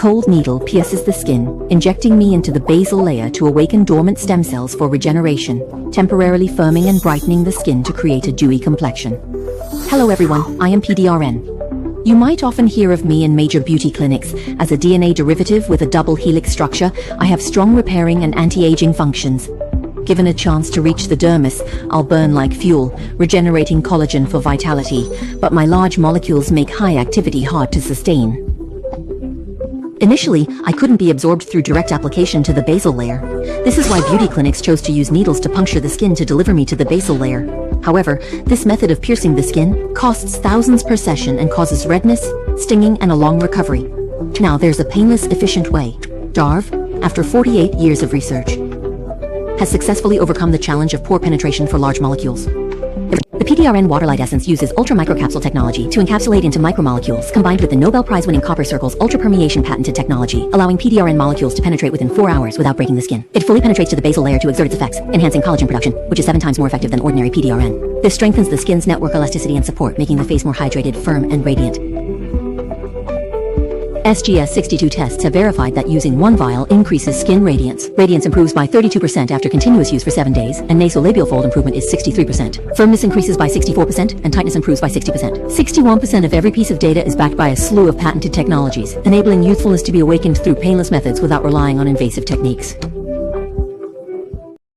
cold needle pierces the skin, injecting me into the basal layer to awaken dormant stem cells for regeneration, temporarily firming and brightening the skin to create a dewy complexion. Hello everyone, I am PDRN. You might often hear of me in major beauty clinics. As a DNA derivative with a double helix structure, I have strong repairing and anti-aging functions. Given a chance to reach the dermis, I'll burn like fuel, regenerating collagen for vitality, but my large molecules make high activity hard to sustain. Initially, I couldn't be absorbed through direct application to the basal layer. This is why beauty clinics chose to use needles to puncture the skin to deliver me to the basal layer. However, this method of piercing the skin costs thousands per session and causes redness, stinging, and a long recovery. Now there's a painless, efficient way. DARV, after 48 years of research, has successfully overcome the challenge of poor penetration for large molecules. The PDRN Waterlight Essence uses ultra-microcapsule technology to encapsulate into micromolecules, combined with the Nobel Prize-winning Copper Circle's ultra-permeation patented technology, allowing PDRN molecules to penetrate within 4 hours without breaking the skin. It fully penetrates to the basal layer to exert its effects, enhancing collagen production, which is 7 times more effective than ordinary PDRN. This strengthens the skin's network elasticity and support, making the face more hydrated, firm, and radiant. SGS-62 tests have verified that using one vial increases skin radiance. Radiance improves by 32% after continuous use for 7 days, and nasolabial fold improvement is 63%. Firmness increases by 64%, and tightness improves by 60%. 61% of every piece of data is backed by a slew of patented technologies, enabling youthfulness to be awakened through painless methods without relying on invasive techniques.